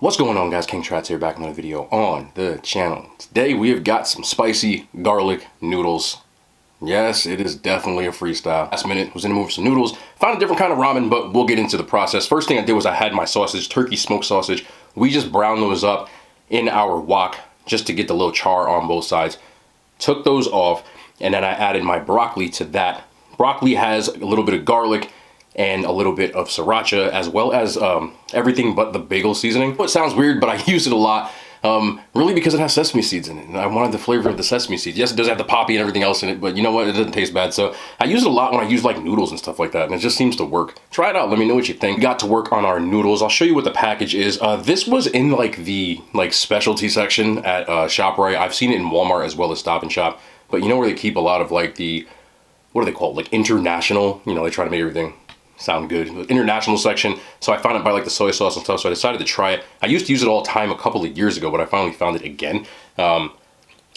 What's going on, guys? King Trats here, back with another video on the channel. Today we have got some spicy garlic noodles. Yes, it is definitely a freestyle. Last minute, was in the mood for some noodles. Found a different kind of ramen, but we'll get into the process. First thing I did was I had my sausage, turkey smoked sausage. We just browned those up in our wok just to get the little char on both sides. Took those off, and then I added my broccoli to that. Broccoli has a little bit of garlic and a little bit of sriracha, as well as everything but the bagel seasoning. It sounds weird, but I use it a lot, really because it has sesame seeds in it, and I wanted the flavor of the sesame seeds. Yes, it does have the poppy and everything else in it, but you know what? It doesn't taste bad, so I use it a lot when I use like noodles and stuff like that, and it just seems to work. Try it out, let me know what you think. We got to work on our noodles. I'll show you what the package is. This was in like the specialty section at ShopRite. I've seen it in Walmart as well as Stop and Shop, but you know where they keep a lot of like the, what are they called? Like international, you know, they try to make everything sound good. International section. So I found it by like the soy sauce and stuff, so I decided to try it. I used to use it all the time a couple of years ago, but I finally found it again.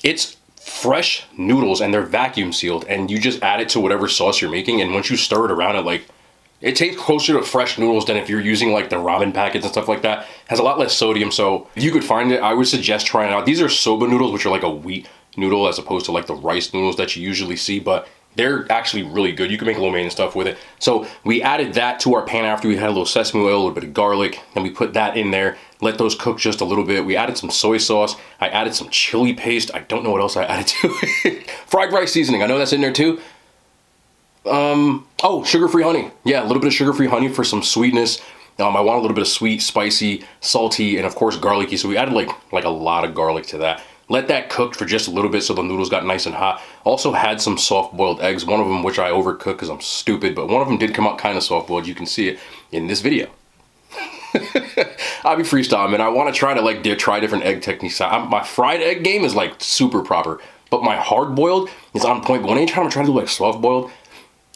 It's fresh noodles and they're vacuum sealed, and you just add it to whatever sauce you're making, and once you stir it around, it tastes closer to fresh noodles than if you're using like the ramen packets and stuff like that. It has a lot less sodium, so if you could find it, I would suggest trying it out. These are soba noodles, which are like a wheat noodle as opposed to like the rice noodles that you usually see, but they're actually really good. You can make lo mein and stuff with it. So we added that to our pan after we had a little sesame oil, a little bit of garlic, and we put that in there, let those cook just a little bit. We added some soy sauce. I added some chili paste. I don't know what else I added to it. Fried rice seasoning, I know that's in there too. Oh, sugar-free honey. Yeah, a little bit of sugar-free honey for some sweetness. I want a little bit of sweet, spicy, salty, and of course garlicky. So we added like a lot of garlic to that. Let that cook for just a little bit so the noodles got nice and hot. Also had some soft-boiled eggs, one of them which I overcooked because I'm stupid, but one of them did come out kind of soft-boiled. You can see it in this video. I'll be freestyling, man. I want to try to like try different egg techniques. My fried egg game is like super proper, but my hard-boiled is on point. But when anytime I'm trying to do like soft-boiled,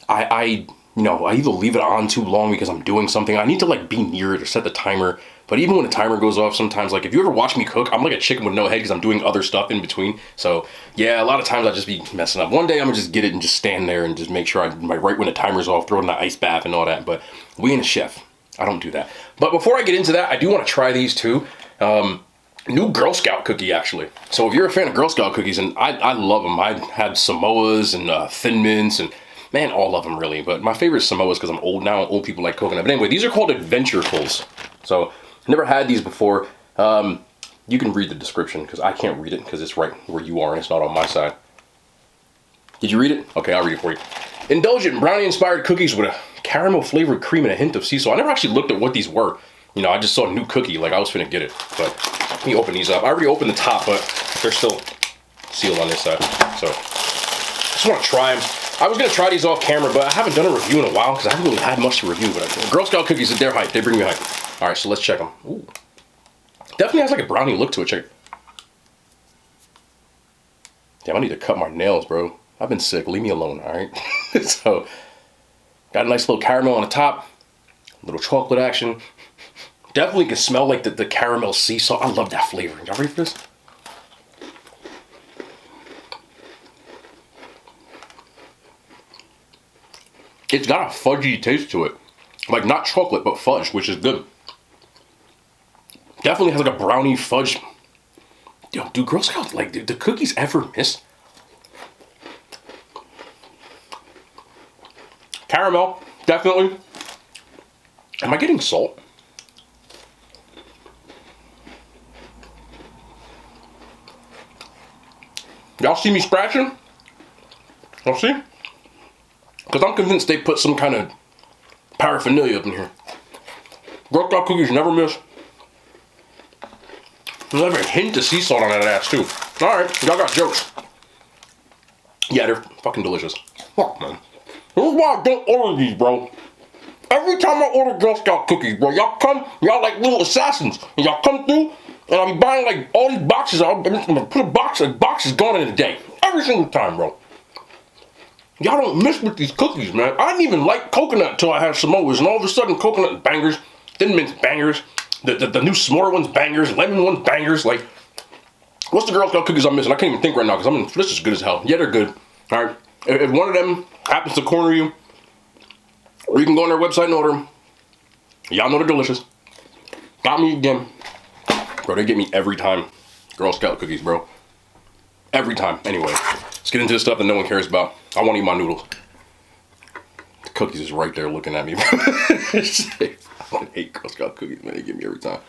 I either leave it on too long because I'm doing something. I need to like be near it or set the timer. But even when the timer goes off, sometimes, like if you ever watch me cook, I'm like a chicken with no head because I'm doing other stuff in between. So yeah, a lot of times I just be messing up. One day I'm gonna just get it and just stand there and just make sure right when the timer's off, throw it in the ice bath and all that. But we ain't a chef. I don't do that. But before I get into that, I do want to try these too. New Girl Scout cookie, actually. So if you're a fan of Girl Scout cookies, and I love them. I had Samoas and Thin Mints and man, all of them really. But my favorite is Samoas because I'm old now and old people like coconut. But anyway, these are called Adventurefuls. So never had these before. You can read the description because I can't read it because it's right where you are and it's not on my side. Did you read it? Okay, I'll read it for you. Indulgent brownie-inspired cookies with a caramel-flavored cream and a hint of sea salt. I never actually looked at what these were. You know, I just saw a new cookie, like I was finna get it. But let me open these up. I already opened the top, but they're still sealed on this side. So I just want to try them. I was gonna try these off camera, but I haven't done a review in a while because I haven't really had much to review. But Girl Scout cookies, they're hype. They bring me hype. All right, so let's check them. Ooh. Definitely has like a brownie look to it. Check it. Damn, I need to cut my nails, bro. I've been sick. Leave me alone, all right? So, got a nice little caramel on the top. A little chocolate action. Definitely can smell like the caramel sea salt. I love that flavor. Y'all ready for this? It's got a fudgy taste to it. Like not chocolate, but fudge, which is good. Definitely has like a brownie fudge. Yo, do Girl Scouts, like, do the cookies ever miss? Caramel, definitely. Am I getting salt? Y'all see me scratching? Y'all see? Because I'm convinced they put some kind of paraphernalia up in here. Girl Scout cookies never miss. There's never a hint of sea salt on that ass too. Alright, y'all got jokes. Yeah, they're fucking delicious. Fuck, man. This is why I don't order these, bro. Every time I order Girl Scout cookies, bro, y'all like little assassins. And y'all come through, and I'll be buying like all these boxes. I'm gonna put a box is gone in a day. Every single time, bro. Y'all don't miss with these cookies, man. I didn't even like coconut until I had Samoas, and all of a sudden coconut bangers, Thin Mints bangers, the new s'more ones bangers, lemon ones bangers. Like, what's the Girl Scout cookies I'm missing? I can't even think right now because this is good as hell. Yeah, they're good. All right, if one of them happens to corner you, or you can go on their website and order them. Y'all know they're delicious. Got me again. Bro, they get me every time. Girl Scout cookies, bro. Every time. Anyway, let's get into the stuff that no one cares about. I want to eat my noodles. The cookies is right there looking at me, bro. I hate Girl Scout cookies, man. They get me every time.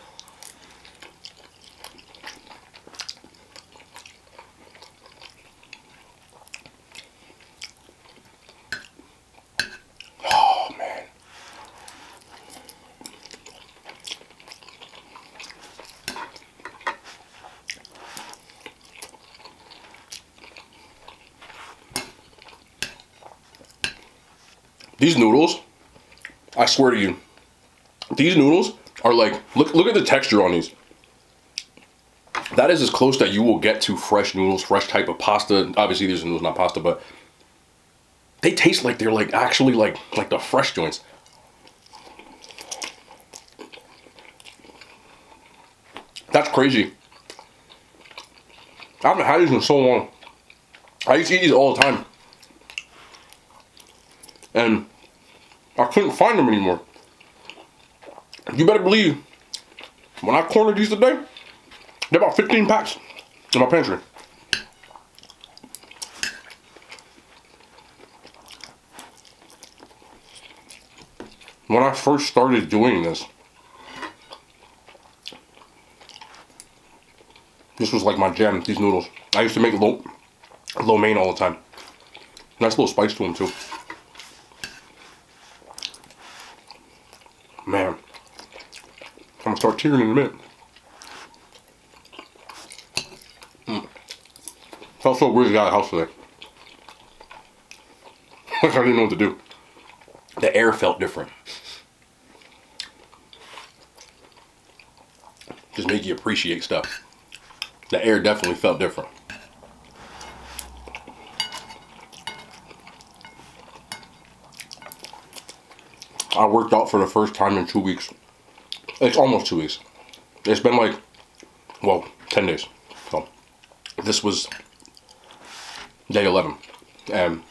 These noodles, I swear to you, these noodles are like, look at the texture on these. That is as close that you will get to fresh noodles, fresh type of pasta. Obviously, these are noodles, not pasta, but they taste like they're like actually like the fresh joints. That's crazy. I haven't had these in so long. I used to eat these all the time. And I couldn't find them anymore. You better believe, when I cornered these today, they're about 15 packs in my pantry. When I first started doing this, this was like my jam, these noodles. I used to make lo mein all the time. Nice little spice to them too. Man, I'm gonna start tearing in a minute. Felt so weird to get out of the house today. Like I didn't know what to do. The air felt different. Just make you appreciate stuff. The air definitely felt different. I worked out for the first time in 2 weeks. It's almost 2 weeks. It's been like, well, 10 days. So this was day 11. And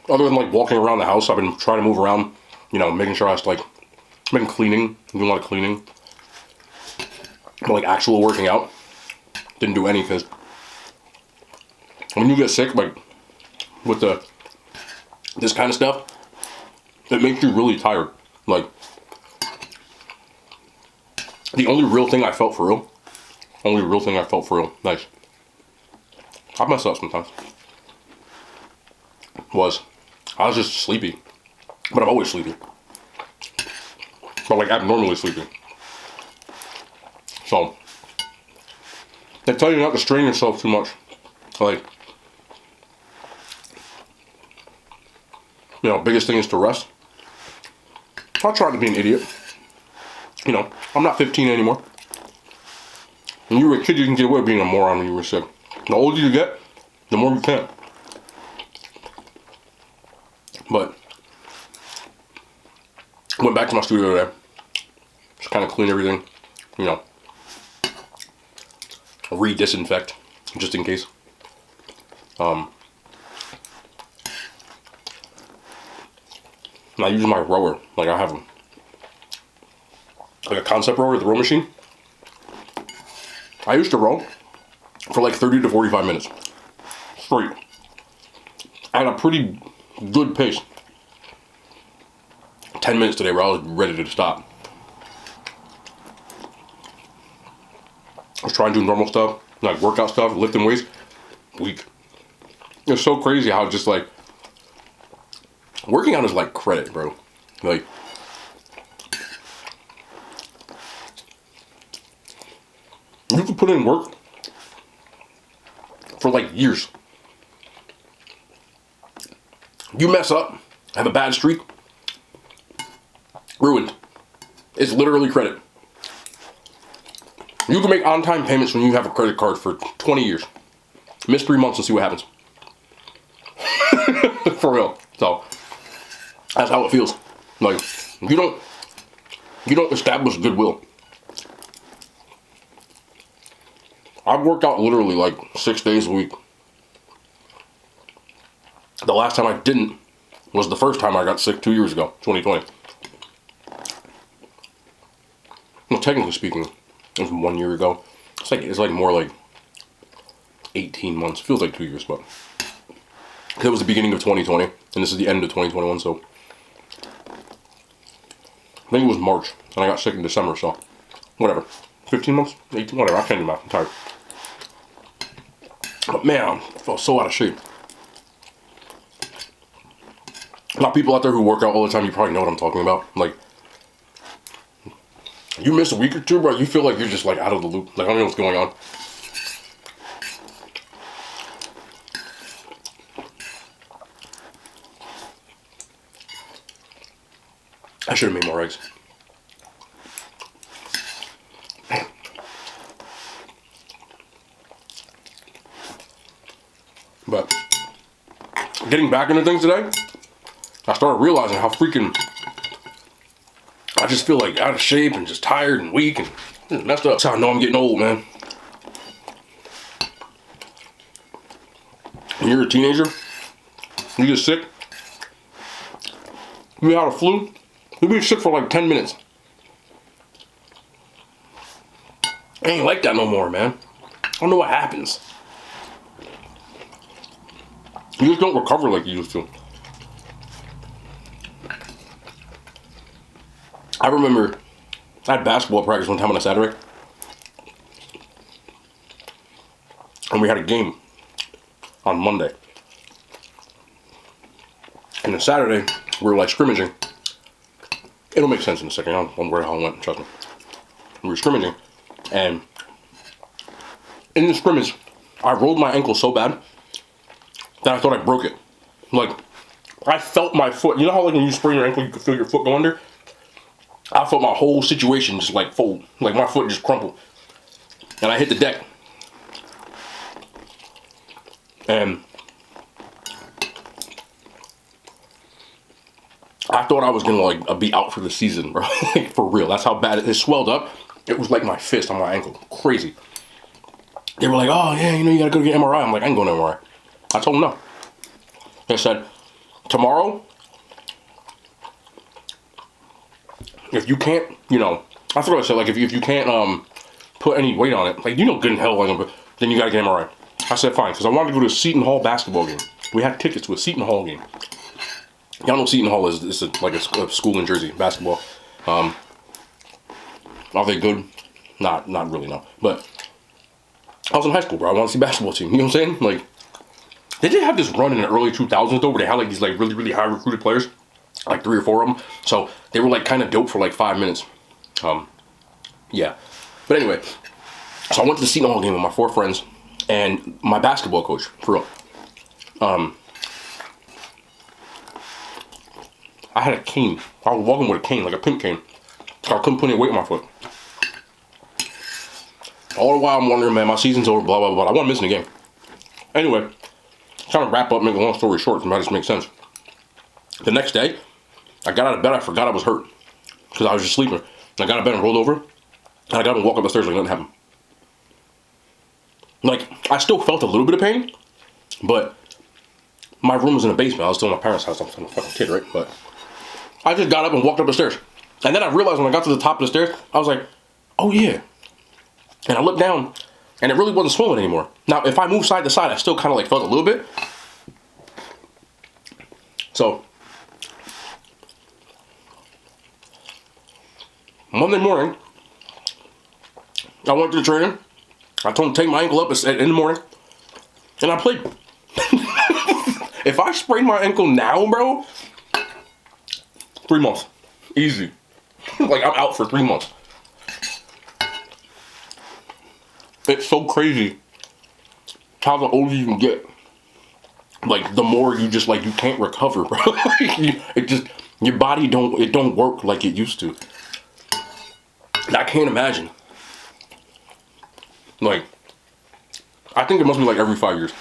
other than like walking around the house, I've been trying to move around, you know, making sure I was like, I've been cleaning, doing a lot of cleaning. But like actual working out, didn't do any because when you get sick, like with this kind of stuff, it makes you really tired. Like, the only real thing I felt for real, nice, I mess up sometimes, was I was just sleepy. But I'm always sleepy. But like abnormally sleepy. So, they tell you not to strain yourself too much. Like, you know, biggest thing is to rest. I tried to be an idiot. You know, I'm not 15 anymore. When you were a kid, you can get away with being a moron when you were sick. The older you get, the more you can. But, went back to my studio today. Just kind of clean everything, you know. Re-disinfect, just in case. And I use my rower, like I have like a concept rower, the row machine. I used to row for like 30 to 45 minutes, straight, at a pretty good pace. 10 minutes today where I was ready to stop. I was trying to do normal stuff, like workout stuff, lifting weights, weak. It's so crazy how just like, working out is like credit, bro. Like, you can put in work for like years. You mess up, have a bad streak, ruined. It's literally credit. You can make on-time payments when you have a credit card for 20 years. Miss 3 months and see what happens. For real. So, that's how it feels. Like, you don't establish goodwill. I've worked out literally like 6 days a week. The last time I didn't was the first time I got sick 2 years ago, 2020. technically speaking, it was 1 year ago. It's like more like 18 months. Feels like 2 years, but it was the beginning of 2020, and this is the end of 2021. So I think it was March, and I got sick in December. So whatever, 15 months, 18, whatever. I can't do math. I'm tired. But man, I felt so out of shape. A lot of people out there who work out all the time, you probably know what I'm talking about. Like, you miss a week or two, bro, you feel like you're just like out of the loop. Like, I don't know what's going on. I should have made more eggs. But getting back into things today, I started realizing how freaking I just feel like out of shape and just tired and weak and messed up. That's how I know I'm getting old, man. When you're a teenager, you get sick, you had a flu, you'll be sick for like 10 minutes. I ain't like that no more, man. I don't know what happens. You just don't recover like you used to. I remember I had basketball practice one time on a Saturday, and we had a game on Monday. And on Saturday, we were like scrimmaging. It'll make sense in a second. I don't know where the hell I went, trust me. We were scrimmaging, and in the scrimmage, I rolled my ankle so bad that I thought I broke it. Like, I felt my foot. You know how like when you sprain your ankle, you can feel your foot go under? I felt my whole situation just like fold. Like my foot just crumpled. And I hit the deck. And I thought I was gonna like be out for the season, bro. Like, for real. That's how bad it swelled up. It was like my fist on my ankle. Crazy. They were like, oh yeah, you know, you gotta go get MRI. I'm like, I ain't going to MRI. I told them no. They said, tomorrow, if you can't, you know, I forgot what I said, like, if you can't put any weight on it, like, you know good and hell, like, then you gotta get MRI. I said, fine, because I wanted to go to a Seton Hall basketball game. We had tickets to a Seton Hall game. Y'all know Seton Hall is like a school in Jersey, basketball. Are they good? Not really, no. But I was in high school, bro. I want to see basketball team. You know what I'm saying? Like, they did have this run in the early 2000s, though, where they had, like, these, like, really, really high recruited players. Like, 3 or 4 of them. So, they were, like, kind of dope for, like, 5 minutes. Yeah. But anyway, so I went to the Seton Hall game with my 4 friends and my basketball coach, for real. I had a cane. I was walking with a cane, like a pimp cane. So I couldn't put any weight on my foot. All the while I'm wondering, man, my season's over, blah, blah, blah. I wasn't missing the game. Anyway, trying to wrap up, make a long story short, so that just makes sense. The next day, I got out of bed, I forgot I was hurt. Because I was just sleeping. And I got out of bed and rolled over. And I got up and walked up the stairs like nothing happened. Like, I still felt a little bit of pain. But my room was in the basement. I was still in my parents' house. I'm still a fucking kid, right? But I just got up and walked up the stairs. And then I realized when I got to the top of the stairs, I was like, oh yeah. And I looked down, and it really wasn't swollen anymore. Now, if I moved side to side, I still kind of like felt a little bit. So, Monday morning, I went to the training. I told him to take my ankle up in the morning, and I played. If I sprain my ankle now, bro, 3 months. Easy. Like, I'm out for 3 months. It's so crazy how the older you can get, like, the more you just, like, you can't recover, bro. It just, your body don't work like it used to. And I can't imagine. Like, I think it must be like every 5 years.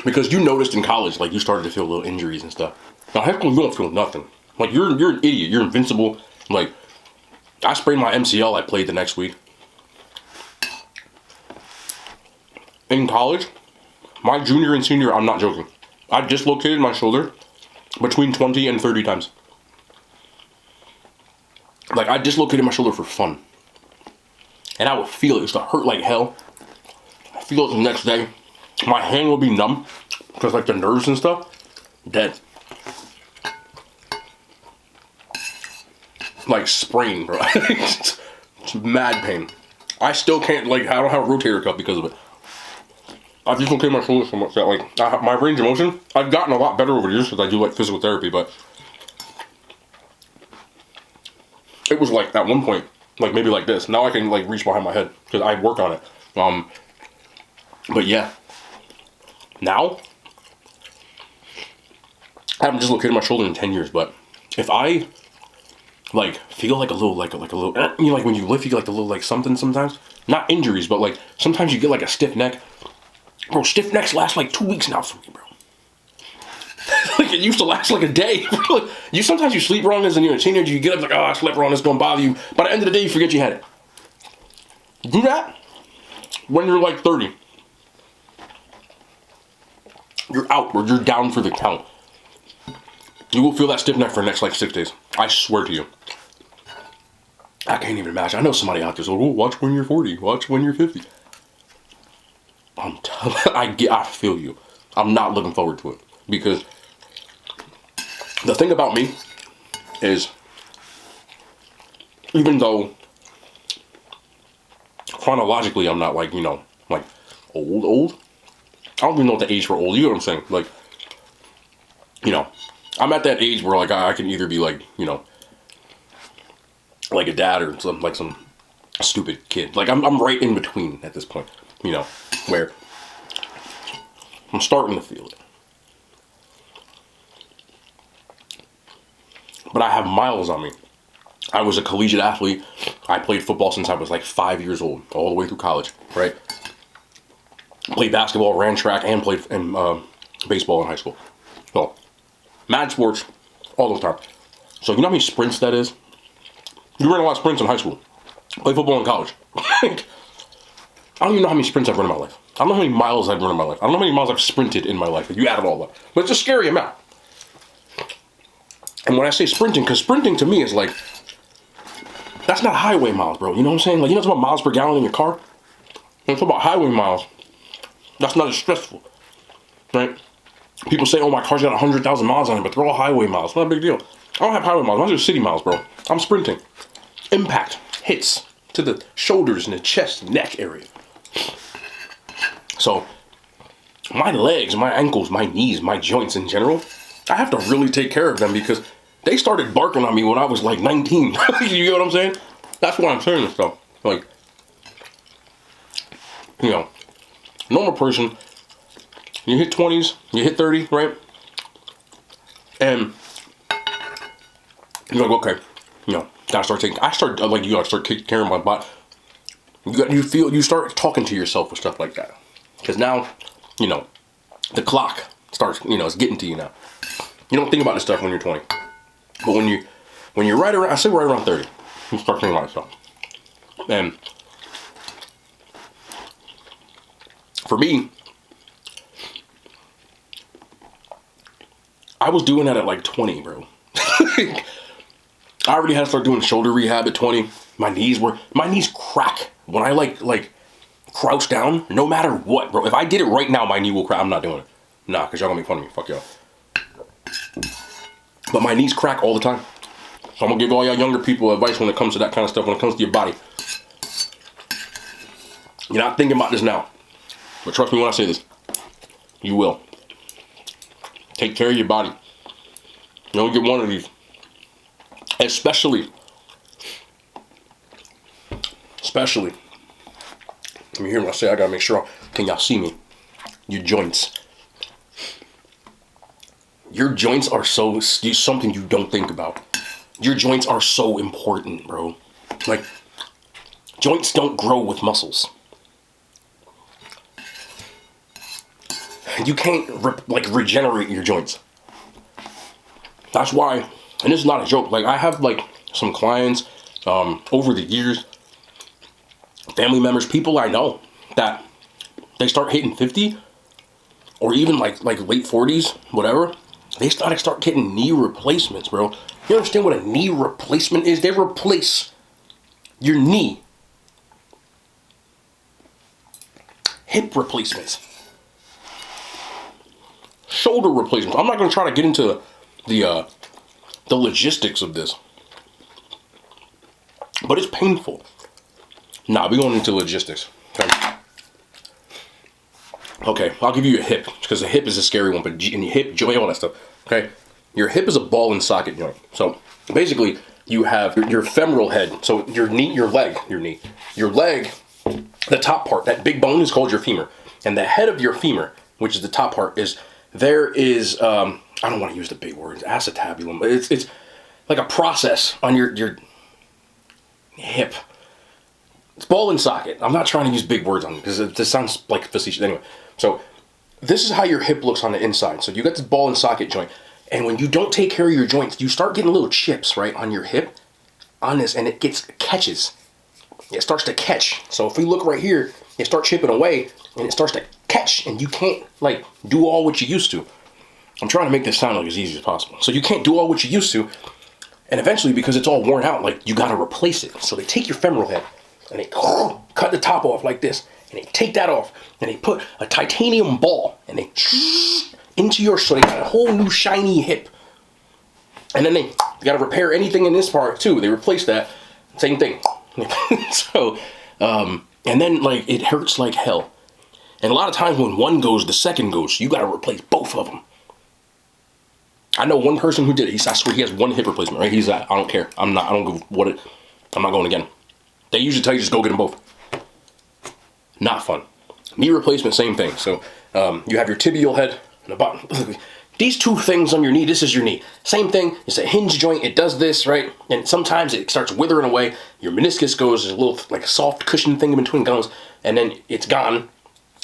Because you noticed in college, like, you started to feel little injuries and stuff. Now, high school, you don't feel nothing. Like, you're an idiot. You're invincible. Like, I sprained my MCL. I played the next week. In college, my junior and senior, I'm not joking, I dislocated my shoulder between 20 and 30 times. Like, I dislocated my shoulder for fun. And I would feel it. It used to hurt like hell. I feel it the next day. My hand would be numb. Because, like, the nerves and stuff, dead. Like, sprained, bro. It's mad pain. I still can't, like, I don't have a rotator cuff because of it. I dislocated my shoulder so much that, like, my range of motion, I've gotten a lot better over the years because I do, like, physical therapy, but it was, like, at one point, like, maybe like this. Now I can, like, reach behind my head because I work on it. But, yeah. Now, I haven't dislocated my shoulder in 10 years, but if I, like, feel like a little, you know, like, when you lift, you get, like, a little, like, something sometimes. Not injuries, but, like, sometimes you get, like, a stiff neck. Bro, stiff necks last, like, 2 weeks now for me, bro. Like, it used to last, like, a day. Sometimes you sleep wrong as you're a teenager. You get up, like, oh, I slept wrong. It's going to bother you. By the end of the day, you forget you had it. Do that when you're, like, 30. You're out, or you're down for the count. You will feel that stiff neck for the next, like, 6 days. I swear to you. I can't even imagine. I know somebody out there says, oh, watch when you're 40. Watch when you're 50. I feel you. I'm not looking forward to it. Because the thing about me is, even though chronologically I'm not, like, you know, like, old. I don't even know what the age for old. You know what I'm saying? Like, you know, I'm at that age where, like, I can either be, like, you know, like a dad or some stupid kid. Like, I'm right in between at this point, you know, where I'm starting to feel it. But I have miles on me. I was a collegiate athlete. I played football since I was, like, 5 years old, all the way through college, right? Played basketball, ran track, and played in, baseball in high school. So, mad sports all the time. So, you know how many sprints that is? You ran a lot of sprints in high school. Played football in college. I don't even know how many sprints I've run in my life. I don't know how many miles I've run in my life. I don't know how many miles I've sprinted in my life, if you add it all up. But it's a scary amount. And when I say sprinting, because sprinting to me is like, that's not highway miles, bro. You know what I'm saying? Like, you know what's about miles per gallon in your car? When it's about highway miles, that's not as stressful, right? People say, oh, my car's got 100,000 miles on it, but they're all highway miles. Not a big deal. I don't have highway miles. Mine's just city miles, bro. I'm sprinting. Impact hits to the shoulders and the chest and neck area. So, my legs, my ankles, my knees, my joints in general, I have to really take care of them because they started barking on me when I was like 19. You know what I'm saying? That's why I'm saying this stuff. Like, you know, normal person, you hit 20s, you hit 30, right? And you're like, okay, you know, you gotta start taking care of my body. You start talking to yourself with stuff like that. Because now, you know, the clock starts, you know, it's getting to you now. You don't think about this stuff when you're 20. But when you're right around, I say right around 30, you start thinking about this stuff. And for me, I was doing that at like 20, bro. I already had to start doing shoulder rehab at 20. My knees crack when I like crouch down, no matter what, bro. If I did it right now, my knee will crack. I'm not doing it. Nah, because y'all gonna make fun of me. Fuck y'all. But my knees crack all the time. So I'm gonna give all y'all younger people advice when it comes to that kind of stuff, when it comes to your body. You're not thinking about this now. But trust me when I say this. You will. Take care of your body. You don't get one of these. Especially. Let me hear what I say. I gotta make sure. Can y'all see me? Your joints. Your joints are something you don't think about. Your joints are so important, bro. Like, joints don't grow with muscles. You can't regenerate your joints. That's why, and this is not a joke. Like, I have like some clients over the years, family members, people I know that they start hitting 50 or even like late 40s, whatever. They start getting knee replacements, bro. You understand what a knee replacement is? They replace your knee. Hip replacements. Shoulder replacements. I'm not going to try to get into the logistics of this. But it's painful. Nah, we're going into logistics. Okay, I'll give you a hip, because the hip is a scary one, but in your hip, joint, all that stuff, okay? Your hip is a ball and socket joint. So basically, you have your femoral head. So your knee, your leg, the top part, that big bone is called your femur. And the head of your femur, which is the top part, I don't want to use the big words, acetabulum, but it's like a process on your hip. It's ball and socket. I'm not trying to use big words on it because this sounds like facetious. Anyway, so this is how your hip looks on the inside. So you got this ball and socket joint. And when you don't take care of your joints, you start getting little chips, right, on your hip, on this, and it catches. It starts to catch. So if we look right here, it starts chipping away, and it starts to catch, and you can't, like, do all what you used to. I'm trying to make this sound like as easy as possible. So you can't do all what you used to, and eventually, because it's all worn out, like, you got to replace it. So they take your femoral head, and they cut the top off like this, and they take that off, and they put a titanium ball, and they into your, so they got a whole new shiny hip. And then they got to repair anything in this part too. They replace that, same thing. So, and then like it hurts like hell. And a lot of times when one goes, the second goes. You got to replace both of them. I know one person who did it. I swear he has one hip replacement, right? He's like, I don't care. I'm not going again. They usually tell you just go get them both. Not fun. Knee replacement, same thing. So you have your tibial head and the bottom. These two things on your knee, this is your knee. Same thing, it's a hinge joint, it does this, right? And sometimes it starts withering away. Your meniscus goes, there's a little, like a soft cushion thing in between goes, and then it's gone.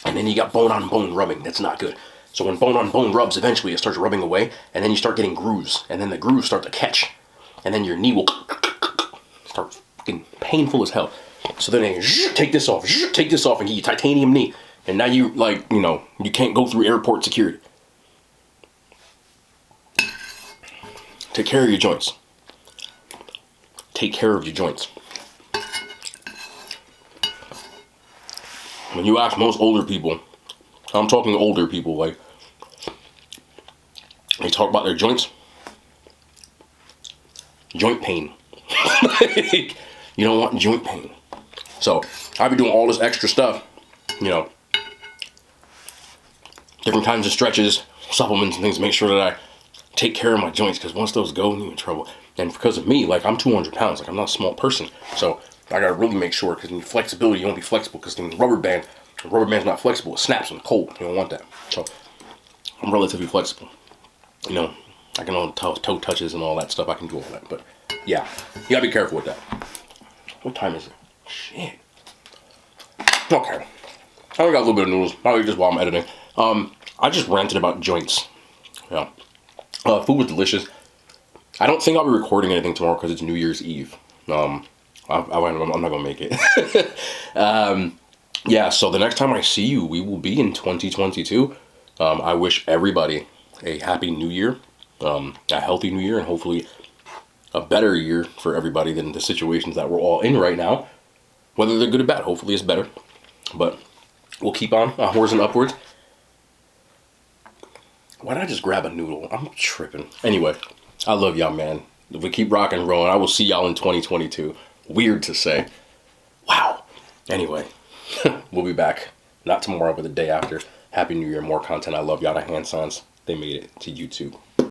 And then you got bone on bone rubbing, that's not good. So when bone on bone rubs, eventually it starts rubbing away, and then you start getting grooves, and then the grooves start to catch. And then your knee will start fucking painful as hell. So then they take this off, and give you titanium knee. And now you, like, you know, you can't go through airport security. Take care of your joints. Take care of your joints. When you ask most older people, I'm talking older people, like, they talk about their joints. Joint pain. You don't want joint pain. So, I've been doing all this extra stuff, you know, different kinds of stretches, supplements and things to make sure that I take care of my joints, because once those go, you're in trouble. And because of me, like, I'm 200 pounds, like, I'm not a small person, so I gotta really make sure, because in flexibility, you won't be flexible, because the rubber band's not flexible, it snaps in the cold, you don't want that. So I'm relatively flexible, you know, I can all toe touches and all that stuff, I can do all that, but yeah, you gotta be careful with that. What time is it? Shit. Okay, I only got a little bit of noodles, probably just while I'm editing. I just ranted about joints, yeah. Food was delicious. I don't think I'll be recording anything tomorrow because it's New Year's Eve. I'm not gonna make it. Yeah, so the next time I see you, we will be in 2022. I wish everybody a happy new year, a healthy new year, and hopefully a better year for everybody than the situations that we're all in right now. Whether they're good or bad, hopefully it's better. But we'll keep on onwards and upwards. Why did I just grab a noodle? I'm tripping. Anyway, I love y'all, man. If we keep rocking and rolling, I will see y'all in 2022. Weird to say. Wow. Anyway, we'll be back. Not tomorrow, but the day after. Happy New Year. More content. I love y'all. The hand signs, they made it to YouTube.